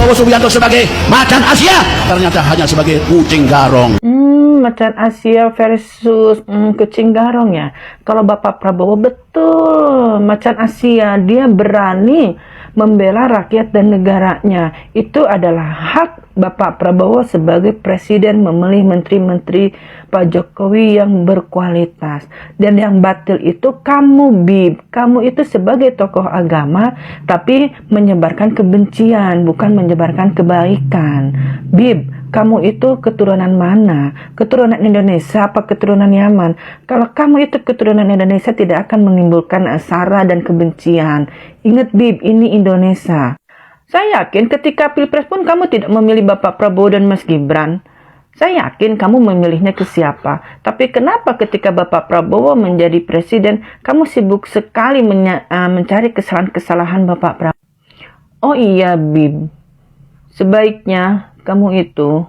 Prabowo Subianto sebagai macan Asia, ternyata hanya sebagai kucing garong. Macan Asia versus kucing garong ya. Kalau Bapak Prabowo betul macan Asia, dia berani membela rakyat dan negaranya. Itu adalah hak Bapak Prabowo sebagai presiden memilih menteri-menteri Pak Jokowi yang berkualitas. Dan yang batil itu kamu, Bib. Kamu itu sebagai tokoh agama tapi menyebarkan kebencian, bukan menyebarkan kebaikan. Bib, kamu itu keturunan mana? Keturunan Indonesia apa keturunan Yaman? Kalau kamu itu keturunan Indonesia tidak akan menimbulkan sara dan kebencian. Ingat Bib, ini Indonesia. Saya yakin ketika Pilpres pun kamu tidak memilih Bapak Prabowo dan Mas Gibran. Saya yakin kamu memilihnya ke siapa. Tapi kenapa ketika Bapak Prabowo menjadi presiden, kamu sibuk sekali mencari kesalahan-kesalahan Bapak Prabowo? Oh iya Bib, sebaiknya kamu itu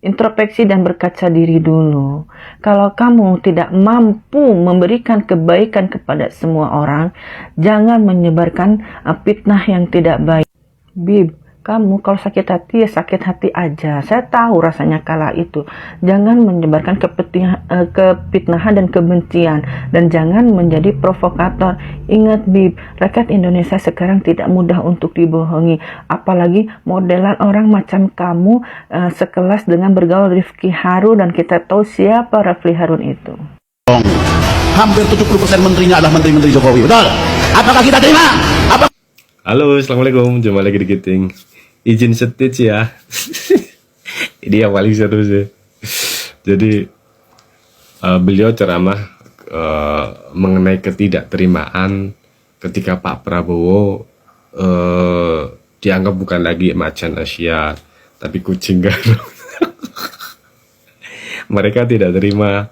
introspeksi dan berkaca diri dulu. Kalau kamu tidak mampu memberikan kebaikan kepada semua orang, jangan menyebarkan fitnah yang tidak baik. Bib, kamu kalau sakit hati ya sakit hati aja. Saya tahu rasanya kala itu. Jangan menyebarkan kefitnahan dan kebencian. Dan jangan menjadi provokator. Ingat Bib, rakyat Indonesia sekarang tidak mudah untuk dibohongi. Apalagi modelan orang macam kamu sekelas dengan bergaul Rifki Harun. Dan kita tahu siapa Rifki Harun itu. Hampir 70% menterinya adalah menteri-menteri Jokowi. Betul? Apakah kita terima? Halo, assalamualaikum. Jumpa lagi di Giting. Izin setit ya. Ini yang paling seru sih. Jadi beliau ceramah mengenai ketidakterimaan ketika Pak Prabowo dianggap bukan lagi macan Asia, tapi kucing garong. Mereka tidak terima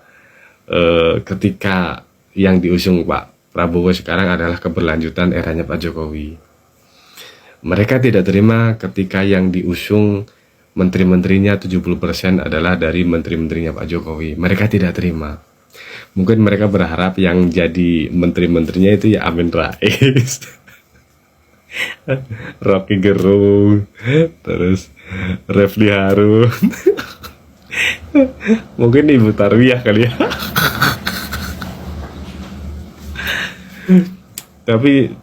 ketika yang diusung Pak Prabowo sekarang adalah keberlanjutan eranya Pak Jokowi. Mereka tidak terima ketika yang diusung menteri-menterinya 70% adalah dari menteri-menterinya Pak Jokowi. Mereka tidak terima. Mungkin mereka berharap yang jadi menteri-menterinya itu ya Amin Rais, Rocky Gerung, terus Rifki Harun, mungkin Ibu Tarwiyah kali ya.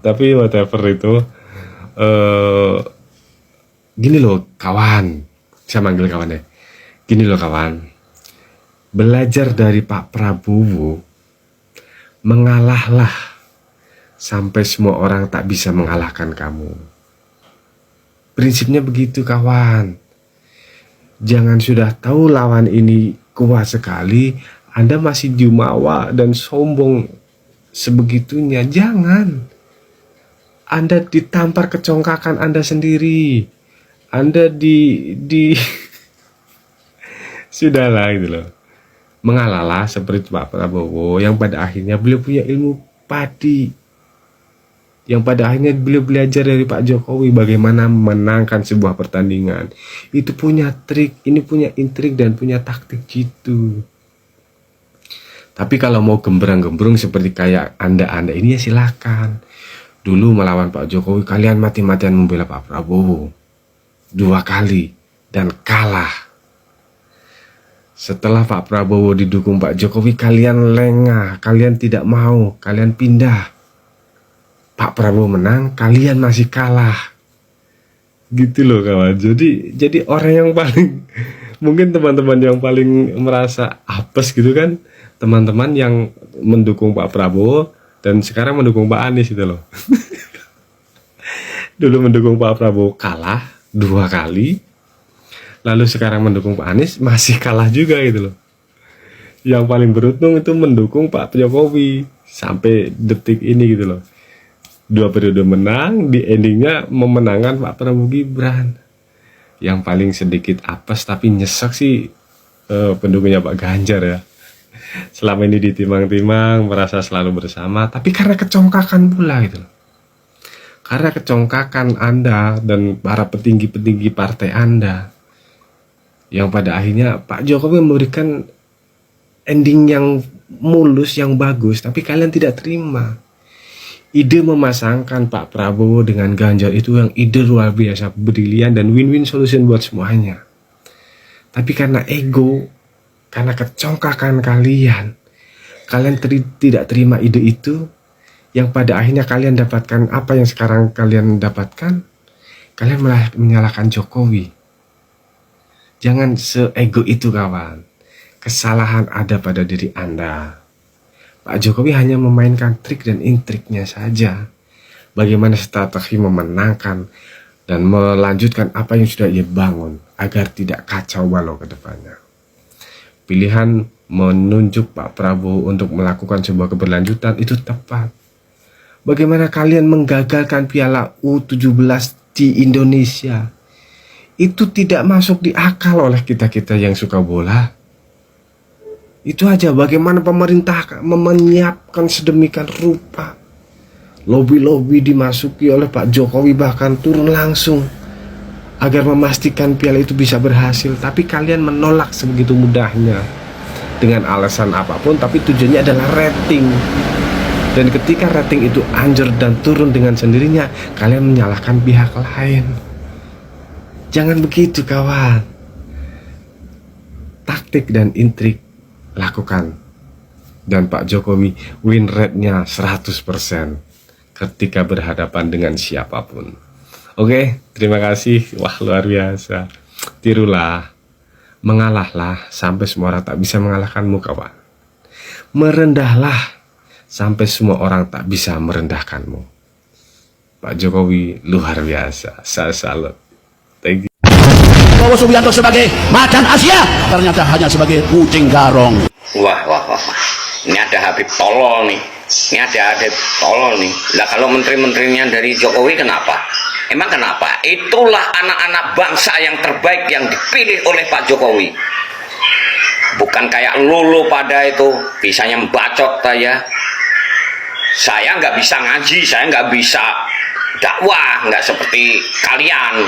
Tapi whatever itu. Gini loh kawan, saya manggil kawan deh. Gini loh kawan, belajar dari Pak Prabowo, mengalahlah sampai semua orang tak bisa mengalahkan kamu. Prinsipnya begitu kawan. Jangan sudah tahu lawan ini kuat sekali, Anda masih jumawa dan sombong sebegitunya. Jangan. Anda ditampar kecongkakan Anda sendiri. Anda sudahlah gitu loh. Mengalahlah seperti Pak Prabowo yang pada akhirnya beliau punya ilmu padi. Yang pada akhirnya beliau belajar dari Pak Jokowi bagaimana memenangkan sebuah pertandingan. Itu punya trik, ini punya intrik dan punya taktik gitu. Tapi kalau mau gembrang-gembrung seperti kayak Anda ini ya silakan. Dulu melawan Pak Jokowi kalian mati-matian membela Pak Prabowo 2 kali dan kalah. Setelah Pak Prabowo didukung Pak Jokowi kalian lengah, kalian tidak mau, kalian pindah. Pak Prabowo menang, kalian masih kalah. Gitu loh kawan. Jadi orang yang paling mungkin teman-teman yang paling merasa apes gitu kan, teman-teman yang mendukung Pak Prabowo dan sekarang mendukung Pak Anies itu loh. Dulu mendukung Pak Prabowo kalah 2 kali, lalu sekarang mendukung Pak Anies masih kalah juga gitu loh. Yang paling beruntung itu mendukung Pak Jokowi sampai detik ini gitu loh. 2 periode menang, di endingnya memenangkan Pak Prabowo Gibran. Yang paling sedikit apes tapi nyesek sih pendukungnya Pak Ganjar ya. Selama ini ditimang-timang, merasa selalu bersama, tapi karena kecongkakan pula gitu loh. Karena kecongkakan Anda dan para petinggi-petinggi partai Anda, yang pada akhirnya Pak Jokowi memberikan ending yang mulus, yang bagus, tapi kalian tidak terima. ide memasangkan Pak Prabowo dengan Ganjar itu yang ide luar biasa, brilian dan win-win solution buat semuanya. Tapi karena ego, karena kecongkakan kalian tidak terima ide itu, yang pada akhirnya kalian dapatkan apa yang sekarang kalian dapatkan, kalian malah menyalahkan Jokowi. Jangan seego itu kawan. Kesalahan ada pada diri Anda. Pak Jokowi hanya memainkan trik dan intriknya saja. Bagaimana strategi memenangkan dan melanjutkan apa yang sudah ia bangun agar tidak kacau balau ke depannya. Pilihan menunjuk Pak Prabowo untuk melakukan sebuah keberlanjutan itu tepat. Bagaimana kalian menggagalkan Piala U17 di Indonesia? Itu tidak masuk di akal oleh kita-kita yang suka bola. Itu aja bagaimana pemerintah menyiapkan sedemikian rupa. Lobi-lobi dimasuki oleh Pak Jokowi, bahkan turun langsung agar memastikan piala itu bisa berhasil. Tapi kalian menolak sebegitu mudahnya dengan alasan apapun, tapi tujuannya adalah rating. Dan ketika rating itu anjur dan turun dengan sendirinya, kalian menyalahkan pihak lain. Jangan begitu kawan. Taktik dan intrik lakukan. Dan Pak Jokowi win rate-nya 100% ketika berhadapan dengan siapapun. Oke, terima kasih. Wah, luar biasa. Tirulah, mengalahlah sampai semua orang tak bisa mengalahkanmu kawan. Merendahlah sampai semua orang tak bisa merendahkanmu. Pak Jokowi luar biasa. Saya salut. Thank you. Prabowo Subianto sebagai macan Asia ternyata hanya sebagai kucing garong. Wah. Ini ada Habib tolol nih. Ini ada Habib tolol nih. Lah kalau menteri-menterinya dari Jokowi kenapa? Emang kenapa? Itulah anak-anak bangsa yang terbaik yang dipilih oleh Pak Jokowi. Bukan kayak lulu pada itu bisanya membacot saya. Saya nggak bisa ngaji, saya nggak bisa dakwah, nggak seperti kalian.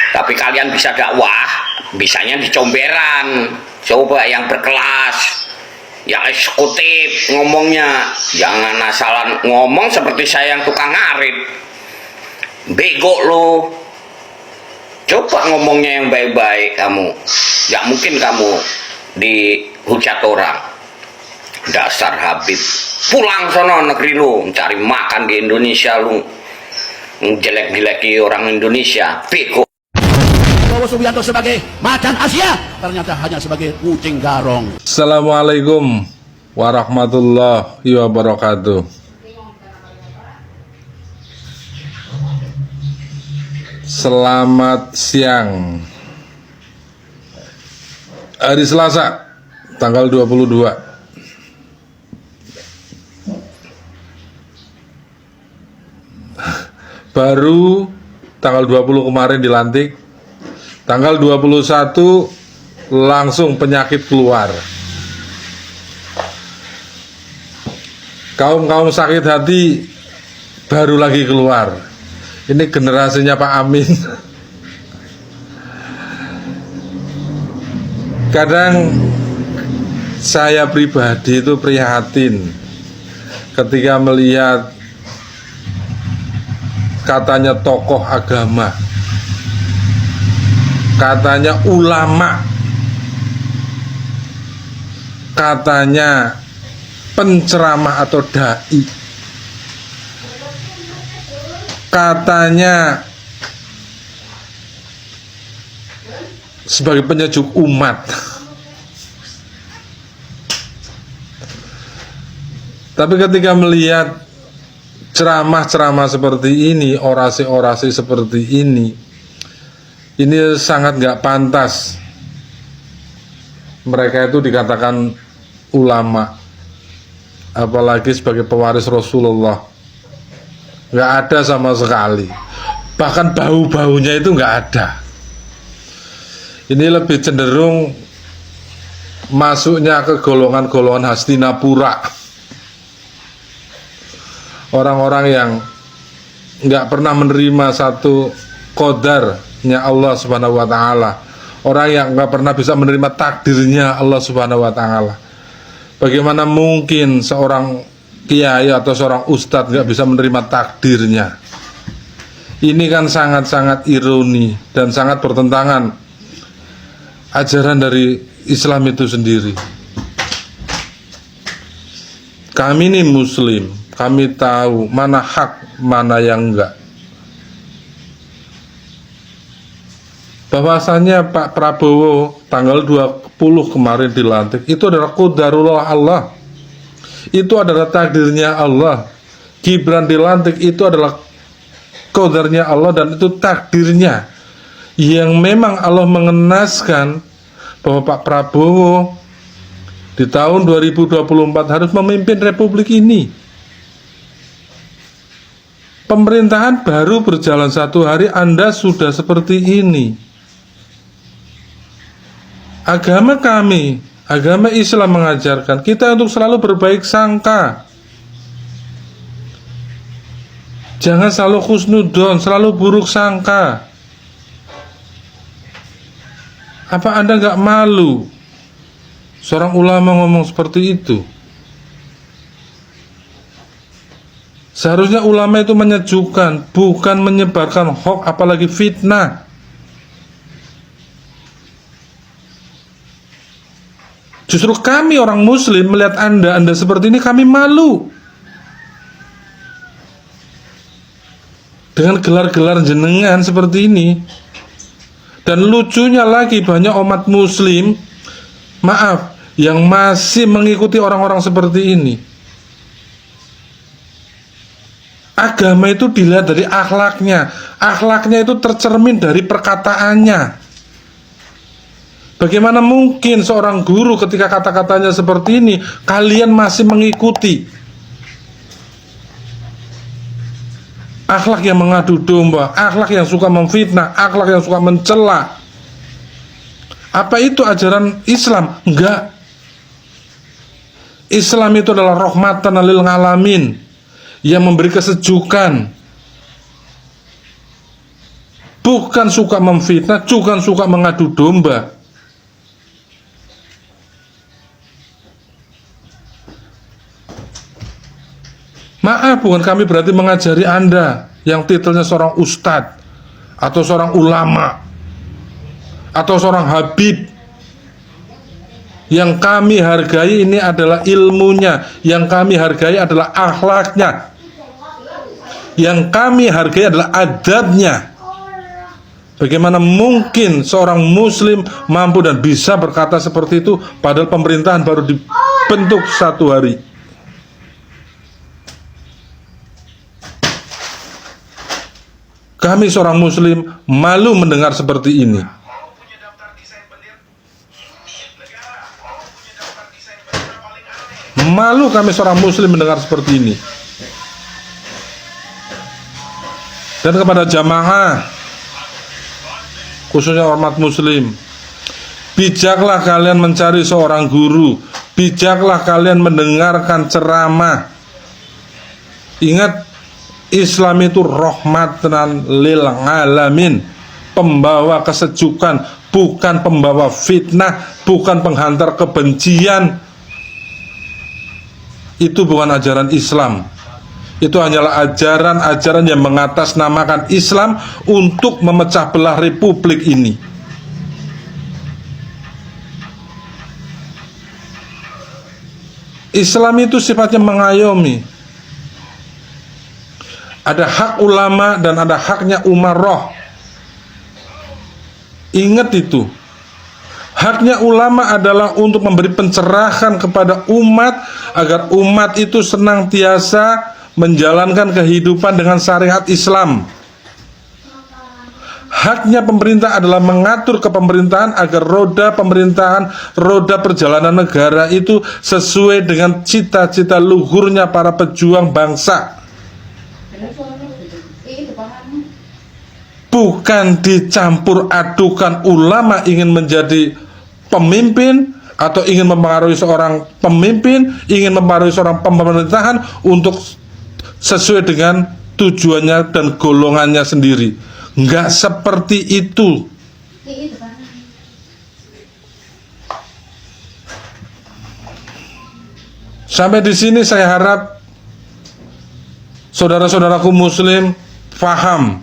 Tapi kalian bisa dakwah, bisanya di comberan. Coba yang berkelas, yang eksekutif ngomongnya, jangan asalan ngomong seperti saya yang tukang ngarit. Bego lo. Coba ngomongnya yang baik-baik kamu. Gak mungkin kamu dihujat orang. Dasar Habib. Pulang sono negeri lu, cari makan di Indonesia lu. Jelek-jeleki orang Indonesia. Bego. Prabowo Subianto sebagai macan Asia ternyata hanya sebagai kucing garong. Assalamualaikum warahmatullahi wabarakatuh. Selamat siang. Hari Selasa, tanggal 22. Baru tanggal 20 kemarin dilantik. Tanggal 21 langsung penyakit keluar. Kaum sakit hati baru lagi keluar. Ini generasinya Pak Amin. Kadang saya pribadi itu prihatin ketika melihat katanya tokoh agama, katanya ulama, katanya penceramah atau dai, katanya sebagai penyejuk umat. Tapi ketika melihat ceramah-ceramah seperti ini, orasi-orasi seperti ini sangat gak pantas mereka itu dikatakan ulama, apalagi sebagai pewaris Rasulullah. Gak ada sama sekali, bahkan bau-baunya itu gak ada. Ini lebih cenderung masuknya ke golongan-golongan Hastinapura, orang-orang yang gak pernah menerima satu qadarnya Allah Subhanahu wa ta'ala, orang yang gak pernah bisa menerima takdirnya Allah Subhanahu wa ta'ala. Bagaimana mungkin seorang kiai atau seorang ustadz nggak bisa menerima takdirnya. Ini kan sangat-sangat ironi dan sangat bertentangan ajaran dari Islam itu sendiri. Kami ini muslim, kami tahu mana hak, mana yang enggak. Bahwasanya Pak Prabowo tanggal 20 kemarin dilantik, itu adalah qadarullah Allah. Itu adalah takdirnya Allah. Gibran dilantik itu adalah qadarnya Allah dan itu takdirnya. Yang memang Allah mengenaskan bahwa Pak Prabowo di tahun 2024 harus memimpin republik ini. Pemerintahan baru berjalan 1 hari, Anda sudah seperti ini. Agama kami, agama Islam mengajarkan kita untuk selalu berbaik sangka. Jangan selalu khusnudon, selalu buruk sangka. Apa Anda nggak malu seorang ulama ngomong seperti itu? Seharusnya ulama itu menyejukkan, bukan menyebarkan hoax apalagi fitnah. Justru kami orang muslim melihat Anda seperti ini, kami malu. Dengan gelar-gelar jenengan seperti ini. Dan lucunya lagi banyak umat muslim, maaf, yang masih mengikuti orang-orang seperti ini. Agama itu dilihat dari akhlaknya. Akhlaknya itu tercermin dari perkataannya. Bagaimana mungkin seorang guru ketika kata-katanya seperti ini, kalian masih mengikuti? Akhlak yang mengadu domba, akhlak yang suka memfitnah, akhlak yang suka mencela. Apa itu ajaran Islam? Enggak. Islam itu adalah rahmatan lil alamin, yang memberi kesejukan. Bukan suka memfitnah, bukan suka mengadu domba. Maaf, bukan kami berarti mengajari Anda yang titelnya seorang ustadz atau seorang ulama atau seorang habib. Yang kami hargai ini adalah ilmunya, yang kami hargai adalah akhlaknya, yang kami hargai adalah adabnya. Bagaimana mungkin seorang muslim mampu dan bisa berkata seperti itu padahal pemerintahan baru dibentuk 1 hari? Kami seorang muslim malu mendengar seperti ini. Malu kami seorang muslim mendengar seperti ini. Dan kepada jamaah, khususnya umat muslim, bijaklah kalian mencari seorang guru, bijaklah kalian mendengarkan ceramah. Ingat, Islam itu rahmatan lil alamin, pembawa kesejukan, bukan pembawa fitnah, bukan penghantar kebencian. Itu bukan ajaran Islam. Itu hanyalah ajaran-ajaran yang mengatasnamakan Islam untuk memecah belah republik ini. Islam itu sifatnya mengayomi. Ada hak ulama dan ada haknya umarah. Ingat itu. Haknya ulama adalah untuk memberi pencerahan kepada umat agar umat itu senantiasa menjalankan kehidupan dengan syariat Islam. Haknya pemerintah adalah mengatur kepemerintahan agar roda pemerintahan, roda perjalanan negara itu sesuai dengan cita-cita luhurnya para pejuang bangsa. Bukan dicampur adukan ulama ingin menjadi pemimpin atau ingin mempengaruhi seorang pemimpin, ingin mempengaruhi seorang pemerintahan untuk sesuai dengan tujuannya dan golongannya sendiri. Enggak seperti itu. Sampai di sini saya harap Saudara-saudaraku muslim, faham.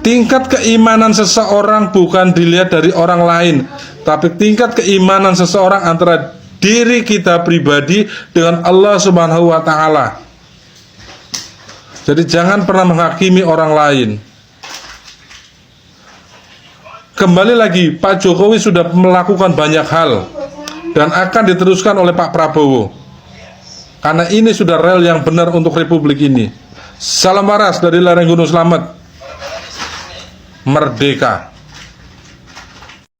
Tingkat keimanan seseorang bukan dilihat dari orang lain, tapi tingkat keimanan seseorang antara diri kita pribadi dengan Allah Subhanahu wa taala. Jadi jangan pernah menghakimi orang lain. Kembali lagi, Pak Jokowi sudah melakukan banyak hal dan akan diteruskan oleh Pak Prabowo. Karena ini sudah rel yang benar untuk republik ini. Salam waras dari lereng Gunung Slamet. Merdeka.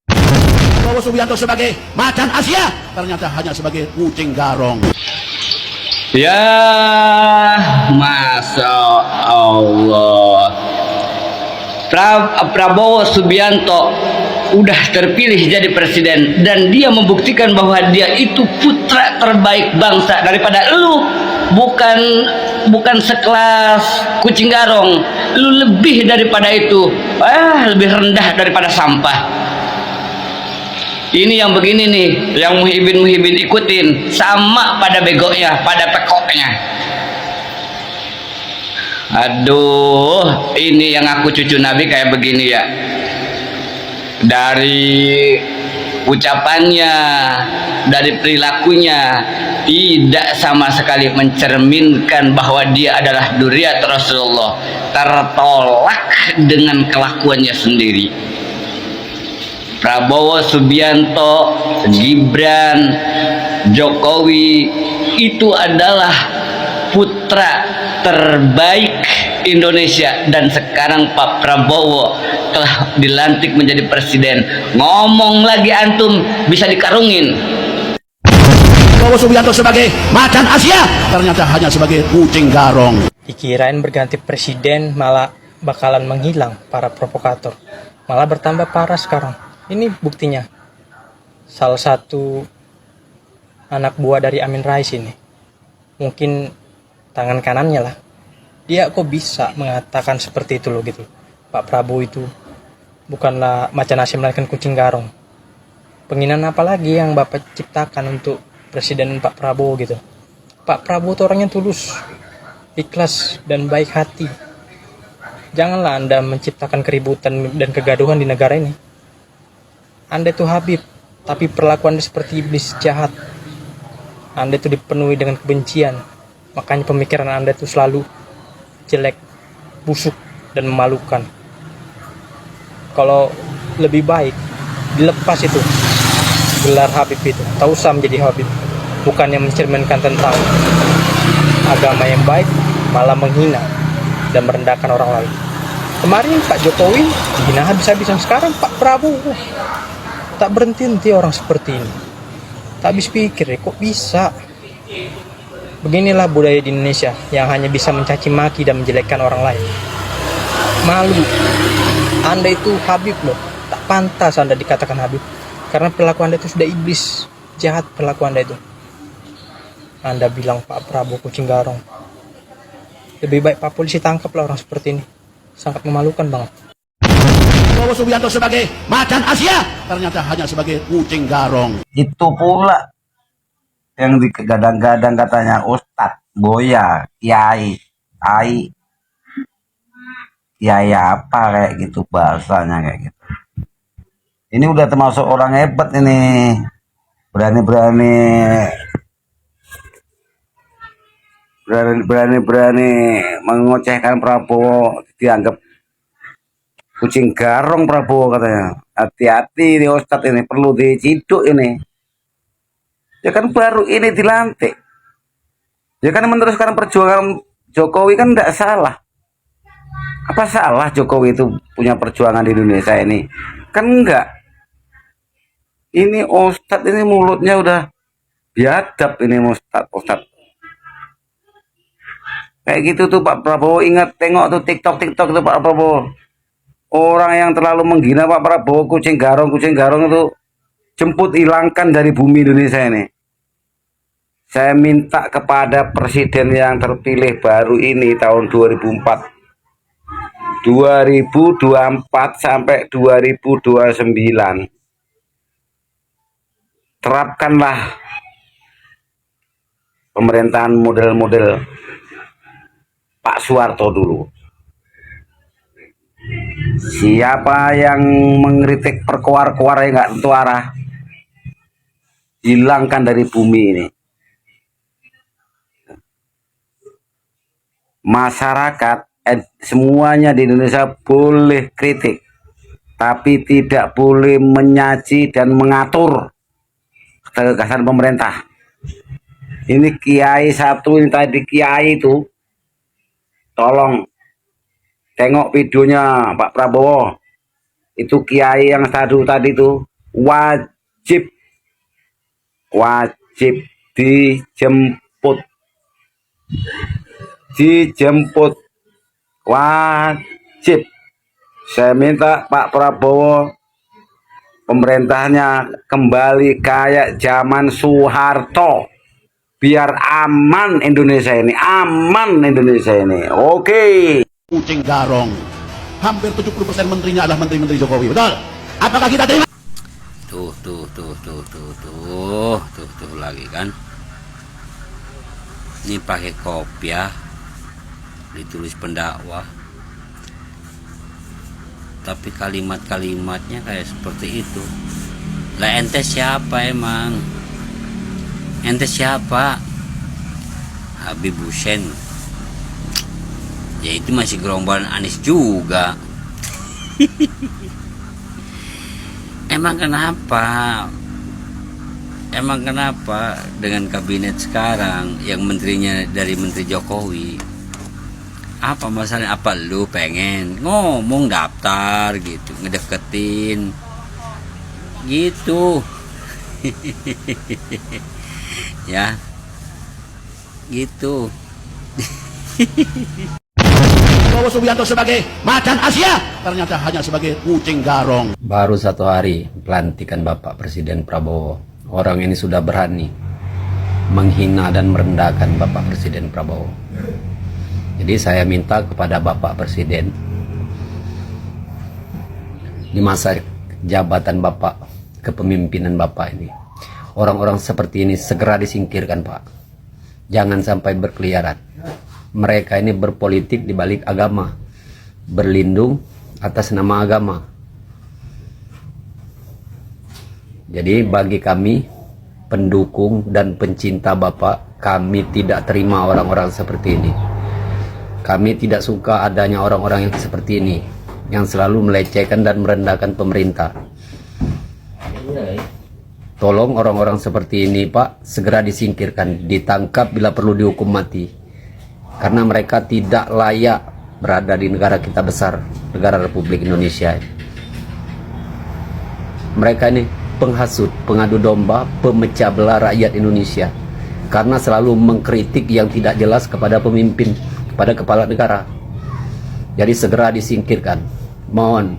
Prabowo Subianto sebagai macan Asia ternyata hanya sebagai kucing garong. Ya, Masya Allah. Prabowo Subianto udah terpilih jadi presiden dan dia membuktikan bahwa dia itu putra terbaik bangsa. Daripada lu bukan sekelas kucing garong, lu lebih daripada itu, lebih rendah daripada sampah. Ini yang begini nih, yang muhibin ikutin, sama pada begonya, pada tekoknya. Aduh, ini yang aku cucu Nabi kayak begini ya. Dari ucapannya, dari perilakunya, tidak sama sekali mencerminkan bahwa dia adalah dzurriyyat Rasulullah. Tertolak dengan kelakuannya sendiri. Prabowo Subianto, Gibran, Jokowi itu adalah putra terbaik Indonesia, dan sekarang Pak Prabowo telah dilantik menjadi presiden. Ngomong lagi antum bisa dikarungin. Prabowo Subianto sebagai macan Asia ternyata hanya sebagai kucing garong. Dikirain berganti presiden malah bakalan menghilang para provokator. Malah bertambah parah sekarang. Ini buktinya. Salah satu anak buah dari Amin Rais ini. Mungkin tangan kanannya lah. Dia kok bisa mengatakan seperti itu loh gitu. Pak Prabowo itu bukanlah macan Asia melainkan kucing garong. Penghinaan apa lagi yang Bapak ciptakan untuk Presiden Pak Prabowo gitu. Pak Prabowo itu orangnya tulus, ikhlas, dan baik hati. Janganlah Anda menciptakan keributan dan kegaduhan di negara ini. Anda itu Habib, tapi perlakuan Anda seperti iblis jahat. Anda itu dipenuhi dengan kebencian, makanya pemikiran Anda itu selalu jelek, busuk, dan memalukan. Kalau lebih baik, dilepas itu gelar Habib itu, tak usah menjadi Habib. Bukan yang mencerminkan tentang agama yang baik, malah menghina dan merendahkan orang lain. Kemarin Pak Jokowi dihina habis-habisan, sekarang Pak Prabowo tak berhenti orang seperti ini. Tak habis pikir kok bisa. Beginilah budaya di Indonesia yang hanya bisa mencaci maki dan menjelekkan orang lain. Malu. Anda itu Habib loh, tak pantas Anda dikatakan Habib. Karena perilaku Anda itu sudah iblis, jahat perilaku Anda itu. Anda bilang Pak Prabowo kucing garong. Lebih baik Pak Polisi tangkaplah orang seperti ini. Sangat memalukan banget. Prabowo Subianto sebagai macan Asia ternyata hanya sebagai kucing garong. Itu pula yang digadang-gadang katanya Ustadz, Boya, Kiai, Kiai apa kayak gitu bahasanya kayak gitu. Ini udah termasuk orang hebat ini, berani mengocehkan Prabowo, dianggap kucing garong Prabowo katanya. Hati-hati nih Ustadz ini, perlu diciduk ini. Ya kan baru ini dilantik. Ya kan meneruskan perjuangan Jokowi kan tidak salah. Apa salah Jokowi itu punya perjuangan di Indonesia ini? Kan enggak. Ini Ustadz ini mulutnya udah biadab ini Ustadz. Kayak gitu tuh Pak Prabowo, ingat tengok tuh TikTok tuh Pak Prabowo. Orang yang terlalu menghina Pak Prabowo, kucing garong itu jemput hilangkan dari bumi Indonesia ini. Saya minta kepada presiden yang terpilih baru ini tahun 2024 sampai 2029, terapkanlah pemerintahan model-model Pak Soeharto dulu. Siapa yang mengkritik perkoar-koar yang nggak tentu arah, hilangkan dari bumi ini. Masyarakat semuanya di Indonesia boleh kritik, tapi tidak boleh menyaji dan mengatur ketegasan pemerintah. Ini kiai satu ini tadi, kiai itu tolong tengok videonya Pak Prabowo. Itu kiai yang tadi itu wajib dijemput wajib. Saya minta Pak Prabowo pemerintahnya kembali kayak zaman Soeharto, biar aman Indonesia ini, oke. Kucing garong. Hampir 70% menterinya adalah menteri-menteri Jokowi. Betul? Apakah kita terima? Tuh lagi kan. Ini pakai kopiah, ditulis pendakwah. Tapi kalimat-kalimatnya kayak seperti itu. Lah ente siapa emang? Ente siapa? Habib Hussein. Ya itu masih gerombolan Anies juga. Emang kenapa dengan kabinet sekarang yang menterinya dari menteri Jokowi? Apa masalahnya? Apa lu pengen ngomong daftar gitu, ngedeketin gitu? Ya gitu. Prabowo Subianto sebagai macan Asia ternyata hanya sebagai kucing garong. Baru 1 hari pelantikan Bapak Presiden Prabowo, orang ini sudah berani menghina dan merendahkan Bapak Presiden Prabowo. Jadi saya minta kepada Bapak Presiden, di masa jabatan Bapak, kepemimpinan Bapak ini, orang-orang seperti ini segera disingkirkan, Pak. Jangan sampai berkeliaran. Mereka ini berpolitik di balik agama, berlindung atas nama agama. Jadi bagi kami, pendukung dan pencinta Bapak, kami tidak terima orang-orang seperti ini. Kami tidak suka adanya orang-orang yang seperti ini, yang selalu melecehkan dan merendahkan pemerintah. Tolong orang-orang seperti ini, Pak, segera disingkirkan, ditangkap bila perlu dihukum mati. Karena mereka tidak layak berada di negara kita besar, negara Republik Indonesia. Mereka ini penghasut, pengadu domba, pemecah belah rakyat Indonesia. Karena selalu mengkritik yang tidak jelas kepada pemimpin, kepada kepala negara. Jadi segera disingkirkan. Mohon.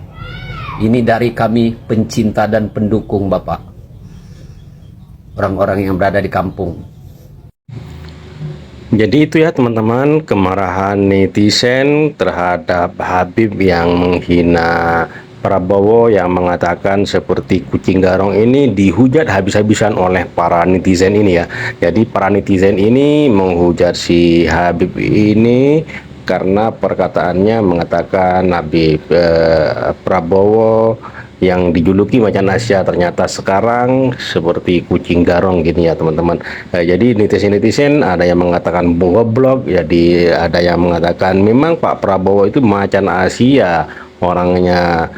Ini dari kami pencinta dan pendukung Bapak. Orang-orang yang berada di kampung. Jadi itu ya teman-teman, kemarahan netizen terhadap Habib yang menghina Prabowo, yang mengatakan seperti kucing garong ini dihujat habis-habisan oleh para netizen ini ya. Jadi para netizen ini menghujat si Habib ini karena perkataannya mengatakan Habib Prabowo yang dijuluki macan Asia ternyata sekarang seperti kucing garong gitu ya teman-teman. Jadi netizen-netizen ada yang mengatakan goblok, jadi ada yang mengatakan memang Pak Prabowo itu macan Asia, orangnya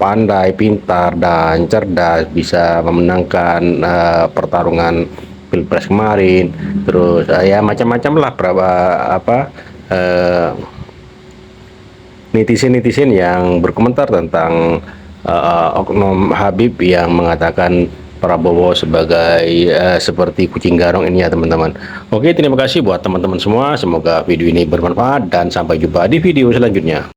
pandai, pintar dan cerdas, bisa memenangkan pertarungan Pilpres kemarin. Terus ya macam-macam lah netizen-netizen yang berkomentar tentang oknum Habib yang mengatakan Prabowo sebagai seperti kucing garong ini ya teman-teman. Oke, terima kasih buat teman-teman semua, semoga video ini bermanfaat dan sampai jumpa di video selanjutnya.